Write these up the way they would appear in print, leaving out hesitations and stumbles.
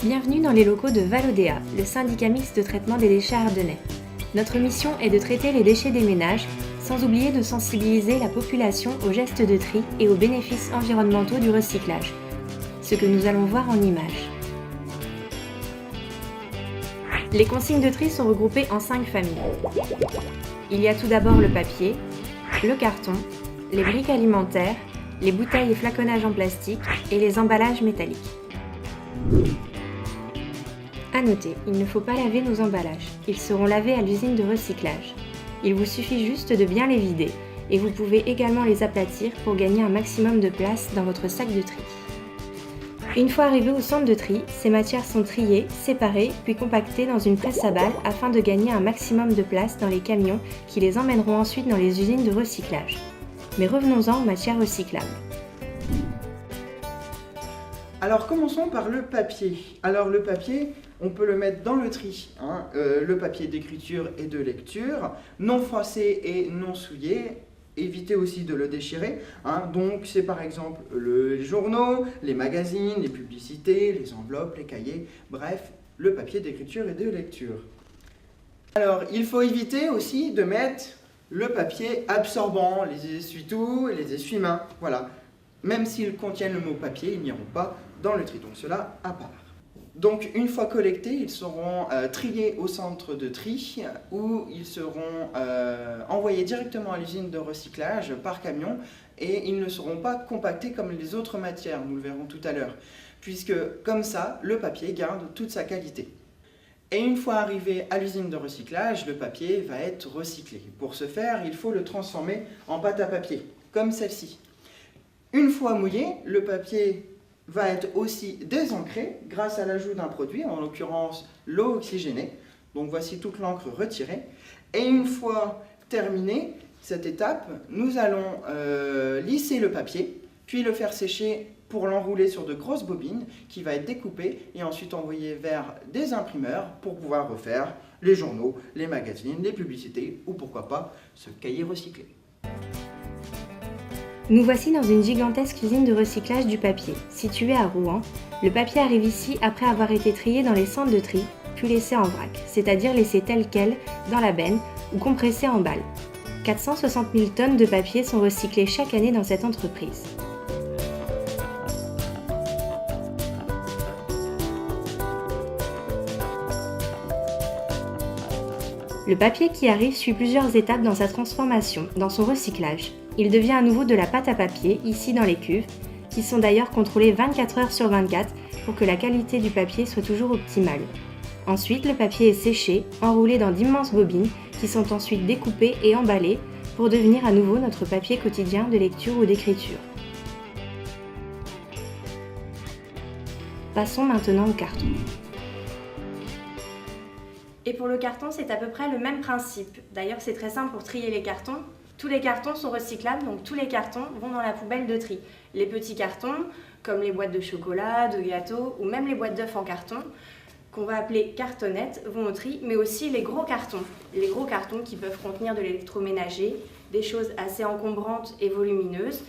Bienvenue dans les locaux de Valodéa, le syndicat mixte de traitement des déchets ardennais. Notre mission est de traiter les déchets des ménages, sans oublier de sensibiliser la population aux gestes de tri et aux bénéfices environnementaux du recyclage. Ce que nous allons voir en images. Les consignes de tri sont regroupées en 5 familles. Il y a tout d'abord le papier, le carton, les briques alimentaires, les bouteilles et flaconnages en plastique et les emballages métalliques. À noter, il ne faut pas laver nos emballages. Ils seront lavés à l'usine de recyclage. Il vous suffit juste de bien les vider et vous pouvez également les aplatir pour gagner un maximum de place dans votre sac de tri. Une fois arrivés au centre de tri, ces matières sont triées, séparées, puis compactées dans une presse à balles afin de gagner un maximum de place dans les camions qui les emmèneront ensuite dans les usines de recyclage. Mais revenons-en aux matières recyclables. Alors commençons par le papier. Alors le papier, on peut le mettre dans le tri. Le papier d'écriture et de lecture, non froissé et non souillé. Évitez aussi de le déchirer. Donc c'est par exemple les journaux, les magazines, les publicités, les enveloppes, les cahiers, bref, le papier d'écriture et de lecture. Alors il faut éviter aussi de mettre le papier absorbant, les essuie-tout et les essuie-mains. Voilà. Même s'ils contiennent le mot papier, ils n'iront pas dans le tri, donc cela à part. Donc une fois collectés, ils seront triés au centre de tri où ils seront envoyés directement à l'usine de recyclage par camion et ils ne seront pas compactés comme les autres matières, nous le verrons tout à l'heure, puisque comme ça, le papier garde toute sa qualité. Et une fois arrivé à l'usine de recyclage, le papier va être recyclé. Pour ce faire, il faut le transformer en pâte à papier, comme celle-ci. Une fois mouillé, le papier va être aussi désancré grâce à l'ajout d'un produit, en l'occurrence l'eau oxygénée. Donc voici toute l'encre retirée. Et une fois terminée cette étape, nous allons lisser le papier, puis le faire sécher pour l'enrouler sur de grosses bobines qui va être découpé et ensuite envoyé vers des imprimeurs pour pouvoir refaire les journaux, les magazines, les publicités ou pourquoi pas ce cahier recyclé. Nous voici dans une gigantesque usine de recyclage du papier. Située à Rouen, le papier arrive ici après avoir été trié dans les centres de tri, puis laissé en vrac, c'est-à-dire laissé tel quel dans la benne ou compressé en balles. 460 000 tonnes de papier sont recyclées chaque année dans cette entreprise. Le papier qui arrive suit plusieurs étapes dans sa transformation, dans son recyclage. Il devient à nouveau de la pâte à papier, ici dans les cuves, qui sont d'ailleurs contrôlées 24 heures sur 24 pour que la qualité du papier soit toujours optimale. Ensuite, le papier est séché, enroulé dans d'immenses bobines qui sont ensuite découpées et emballées pour devenir à nouveau notre papier quotidien de lecture ou d'écriture. Passons maintenant au carton. Et pour le carton, c'est à peu près le même principe. D'ailleurs, c'est très simple pour trier les cartons. Tous les cartons sont recyclables, donc tous les cartons vont dans la poubelle de tri. Les petits cartons, comme les boîtes de chocolat, de gâteaux, ou même les boîtes d'œufs en carton, qu'on va appeler cartonnettes, vont au tri, mais aussi les gros cartons. Les gros cartons qui peuvent contenir de l'électroménager, des choses assez encombrantes et volumineuses,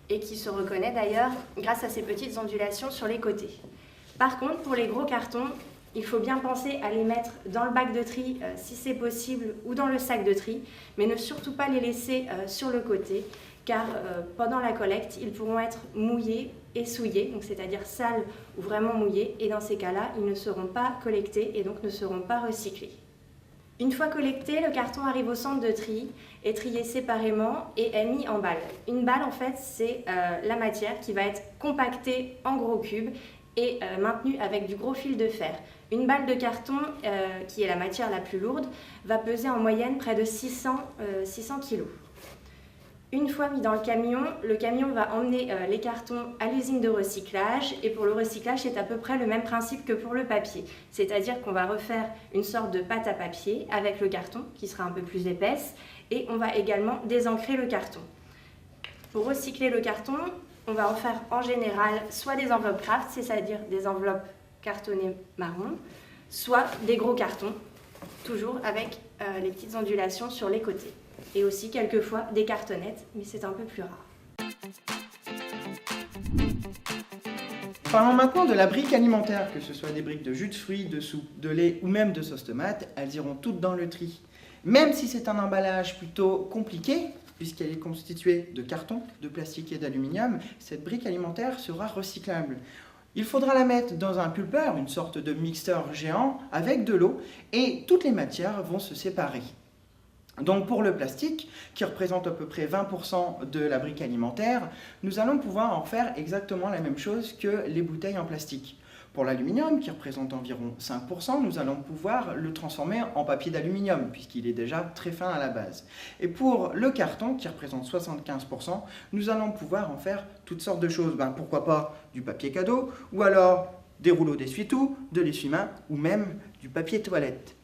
et qui se reconnaissent d'ailleurs grâce à ces petites ondulations sur les côtés. Par contre, pour les gros cartons, il faut bien penser à les mettre dans le bac de tri si c'est possible ou dans le sac de tri, mais ne surtout pas les laisser sur le côté car pendant la collecte, ils pourront être mouillés et souillés, donc c'est-à-dire sales ou vraiment mouillés, et dans ces cas-là, ils ne seront pas collectés et donc ne seront pas recyclés. Une fois collecté, le carton arrive au centre de tri, est trié séparément et est mis en balle. Une balle, en fait, c'est la matière qui va être compactée en gros cubes et maintenue avec du gros fil de fer. Une balle de carton, qui est la matière la plus lourde, va peser en moyenne près de 600 kg. Une fois mis dans le camion va emmener les cartons à l'usine de recyclage et pour le recyclage, c'est à peu près le même principe que pour le papier. C'est-à-dire qu'on va refaire une sorte de pâte à papier avec le carton qui sera un peu plus épaisse et on va également désancrer le carton. Pour recycler le carton, on va en faire en général soit des enveloppes craft, c'est-à-dire des enveloppes cartonnées marron, soit des gros cartons, toujours avec les petites ondulations sur les côtés. Et aussi quelquefois des cartonnettes, mais c'est un peu plus rare. Parlons maintenant de la brique alimentaire, que ce soit des briques de jus de fruits, de soupe, de lait ou même de sauce tomate, elles iront toutes dans le tri. Même si c'est un emballage plutôt compliqué, puisqu'elle est constituée de carton, de plastique et d'aluminium, cette brique alimentaire sera recyclable. Il faudra la mettre dans un pulpeur, une sorte de mixeur géant avec de l'eau, et toutes les matières vont se séparer. Donc pour le plastique, qui représente à peu près 20% de la brique alimentaire, nous allons pouvoir en faire exactement la même chose que les bouteilles en plastique. Pour l'aluminium, qui représente environ 5%, nous allons pouvoir le transformer en papier d'aluminium, puisqu'il est déjà très fin à la base. Et pour le carton, qui représente 75%, nous allons pouvoir en faire toutes sortes de choses. Pourquoi pas du papier cadeau, ou alors des rouleaux d'essuie-tout, de l'essuie-main, ou même du papier toilette.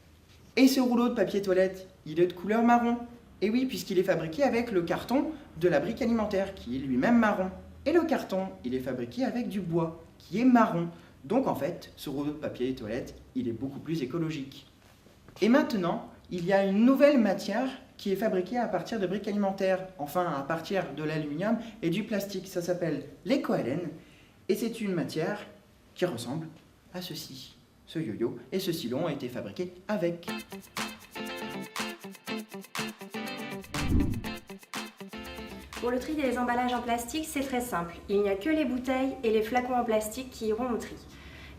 Et ce rouleau de papier toilette, il est de couleur marron. Et oui, puisqu'il est fabriqué avec le carton de la brique alimentaire, qui est lui-même marron. Et le carton, il est fabriqué avec du bois, qui est marron. Donc en fait, ce rouleau de papier toilette, il est beaucoup plus écologique. Et maintenant, il y a une nouvelle matière qui est fabriquée à partir de briques alimentaires, enfin à partir de l'aluminium et du plastique. Ça s'appelle l'écohélène, et c'est une matière qui ressemble à ceci. Ce yo-yo et ce stylo ont été fabriqués avec. Pour le tri des emballages en plastique, c'est très simple. Il n'y a que les bouteilles et les flacons en plastique qui iront au tri.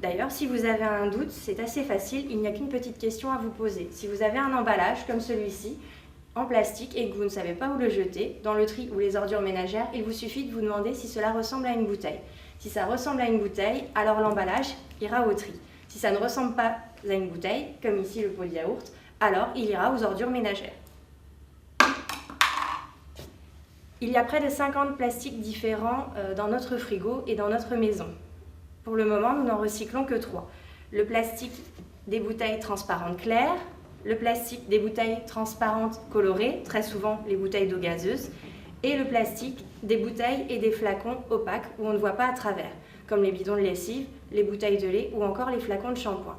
D'ailleurs, si vous avez un doute, c'est assez facile, il n'y a qu'une petite question à vous poser. Si vous avez un emballage comme celui-ci, en plastique, et que vous ne savez pas où le jeter, dans le tri ou les ordures ménagères, il vous suffit de vous demander si cela ressemble à une bouteille. Si ça ressemble à une bouteille, alors l'emballage ira au tri. Si ça ne ressemble pas à une bouteille, comme ici le pot de yaourt, alors il ira aux ordures ménagères. Il y a près de 50 plastiques différents dans notre frigo et dans notre maison. Pour le moment, nous n'en recyclons que 3. Le plastique des bouteilles transparentes claires, le plastique des bouteilles transparentes colorées, très souvent les bouteilles d'eau gazeuse, et le plastique des bouteilles et des flacons opaques où on ne voit pas à travers, comme les bidons de lessive, les bouteilles de lait ou encore les flacons de shampoing.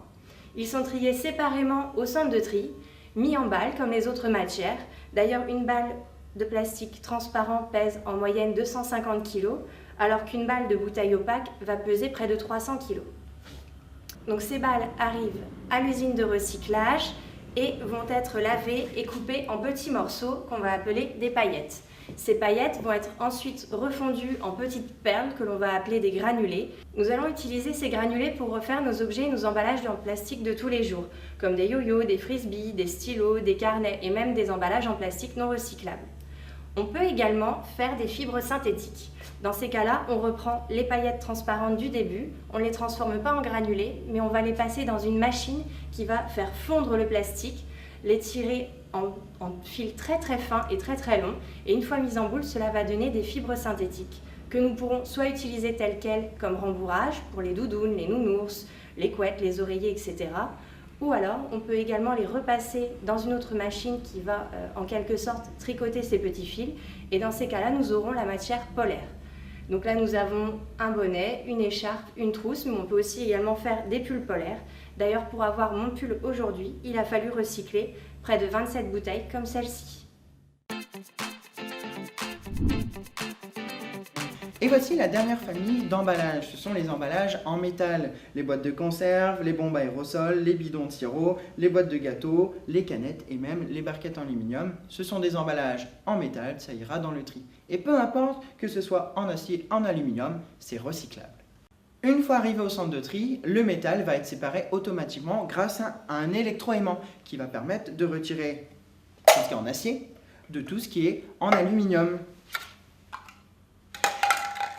Ils sont triés séparément au centre de tri, mis en balles comme les autres matières. D'ailleurs, une balle de plastique transparent pèse en moyenne 250 kg, alors qu'une balle de bouteille opaque va peser près de 300 kg. Donc ces balles arrivent à l'usine de recyclage et vont être lavées et coupées en petits morceaux qu'on va appeler des paillettes. Ces paillettes vont être ensuite refondues en petites perles que l'on va appeler des granulés. Nous allons utiliser ces granulés pour refaire nos objets et nos emballages en plastique de tous les jours, comme des yo-yo, des frisbees, des stylos, des carnets et même des emballages en plastique non recyclables. On peut également faire des fibres synthétiques. Dans ces cas-là, on reprend les paillettes transparentes du début, on ne les transforme pas en granulés, mais on va les passer dans une machine qui va faire fondre le plastique, les tirer en fil très très fin et très très long, et une fois mis en boule, cela va donner des fibres synthétiques que nous pourrons soit utiliser telles quelles comme rembourrage pour les doudounes, les nounours, les couettes, les oreillers, etc. Ou alors, on peut également les repasser dans une autre machine qui va en quelque sorte tricoter ces petits fils, et dans ces cas-là, nous aurons la matière polaire. Donc là, nous avons un bonnet, une écharpe, une trousse, mais on peut aussi également faire des pulls polaires. D'ailleurs, pour avoir mon pull aujourd'hui, il a fallu recycler près de 27 bouteilles comme celle-ci. Et voici la dernière famille d'emballages. Ce sont les emballages en métal. Les boîtes de conserve, les bombes aérosols, les bidons de sirop, les boîtes de gâteaux, les canettes et même les barquettes en aluminium. Ce sont des emballages en métal, ça ira dans le tri. Et peu importe que ce soit en acier, en aluminium, c'est recyclable. Une fois arrivé au centre de tri, le métal va être séparé automatiquement grâce à un électroaimant qui va permettre de retirer tout ce qui est en acier de tout ce qui est en aluminium.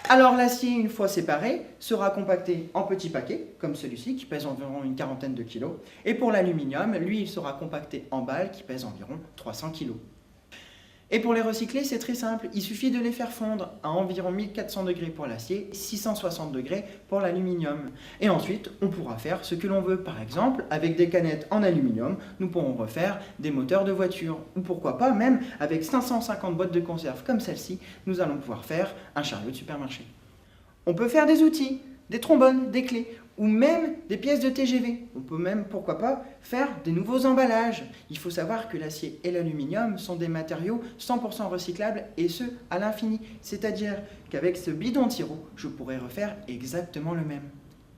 Alors l'acier, une fois séparé, sera compacté en petits paquets, comme celui-ci, qui pèse environ une quarantaine de kilos. Et pour l'aluminium, lui, il sera compacté en balles, qui pèsent environ 300 kilos. Et pour les recycler, c'est très simple. Il suffit de les faire fondre à environ 1400 degrés pour l'acier, 660 degrés pour l'aluminium. Et ensuite, on pourra faire ce que l'on veut. Par exemple, avec des canettes en aluminium, nous pourrons refaire des moteurs de voiture. Ou pourquoi pas, même avec 550 boîtes de conserve comme celle-ci, nous allons pouvoir faire un chariot de supermarché. On peut faire des outils, des trombones, des clés, ou même des pièces de TGV. On peut même, pourquoi pas, faire des nouveaux emballages. Il faut savoir que l'acier et l'aluminium sont des matériaux 100% recyclables et ce, à l'infini. C'est-à-dire qu'avec ce bidon de sirop, je pourrais refaire exactement le même.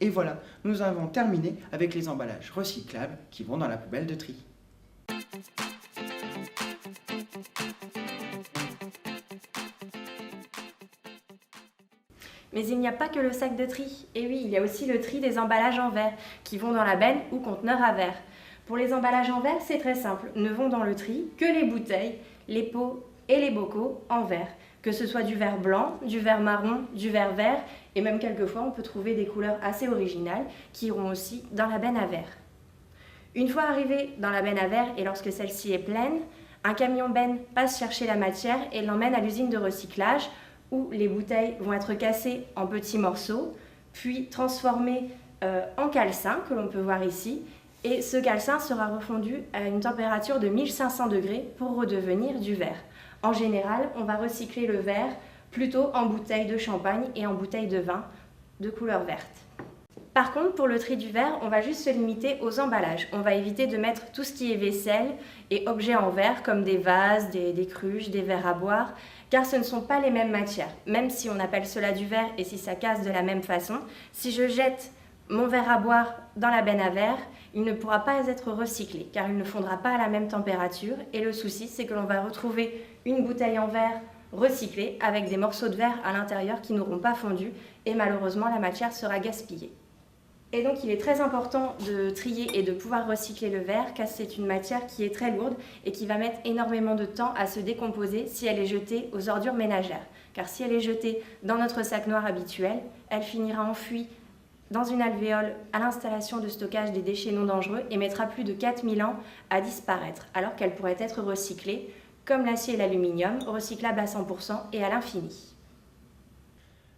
Et voilà, nous avons terminé avec les emballages recyclables qui vont dans la poubelle de tri. Mais il n'y a pas que le sac de tri. Et oui, il y a aussi le tri des emballages en verre qui vont dans la benne ou conteneur à verre. Pour les emballages en verre, c'est très simple. Ne vont dans le tri que les bouteilles, les pots et les bocaux en verre. Que ce soit du verre blanc, du verre marron, du verre vert, et même quelquefois on peut trouver des couleurs assez originales qui iront aussi dans la benne à verre. Une fois arrivé dans la benne à verre et lorsque celle-ci est pleine, un camion benne passe chercher la matière et l'emmène à l'usine de recyclage où les bouteilles vont être cassées en petits morceaux, puis transformées en calcin, que l'on peut voir ici, et ce calcin sera refondu à une température de 1500 degrés pour redevenir du verre. En général, on va recycler le verre plutôt en bouteille de champagne et en bouteille de vin de couleur verte. Par contre, pour le tri du verre, on va juste se limiter aux emballages. On va éviter de mettre tout ce qui est vaisselle et objets en verre comme des vases, des cruches, des verres à boire, car ce ne sont pas les mêmes matières. Même si on appelle cela du verre et si ça casse de la même façon, si je jette mon verre à boire dans la benne à verre, il ne pourra pas être recyclé car il ne fondra pas à la même température et le souci c'est que l'on va retrouver une bouteille en verre recyclée avec des morceaux de verre à l'intérieur qui n'auront pas fondu et malheureusement la matière sera gaspillée. Et donc il est très important de trier et de pouvoir recycler le verre car c'est une matière qui est très lourde et qui va mettre énormément de temps à se décomposer si elle est jetée aux ordures ménagères. Car si elle est jetée dans notre sac noir habituel, elle finira enfouie dans une alvéole à l'installation de stockage des déchets non dangereux et mettra plus de 4000 ans à disparaître, alors qu'elle pourrait être recyclée, comme l'acier et l'aluminium, recyclables à 100% et à l'infini.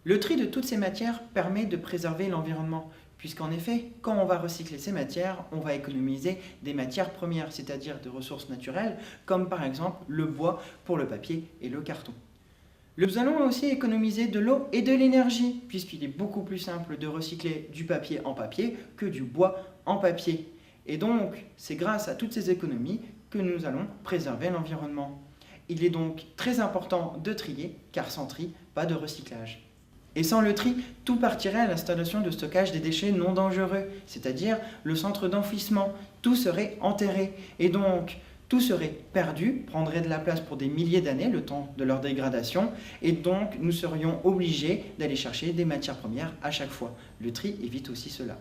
Le tri de toutes ces matières permet de préserver l'environnement, puisqu'en effet, quand on va recycler ces matières, on va économiser des matières premières, c'est-à-dire des ressources naturelles, comme par exemple le bois pour le papier et le carton. Nous allons aussi économiser de l'eau et de l'énergie, puisqu'il est beaucoup plus simple de recycler du papier en papier que du bois en papier. Et donc, c'est grâce à toutes ces économies que nous allons préserver l'environnement. Il est donc très important de trier, car sans tri, pas de recyclage. Et sans le tri, tout partirait à l'installation de stockage des déchets non dangereux, c'est-à-dire le centre d'enfouissement. Tout serait enterré. Et donc, tout serait perdu, prendrait de la place pour des milliers d'années, le temps de leur dégradation, et donc nous serions obligés d'aller chercher des matières premières à chaque fois. Le tri évite aussi cela.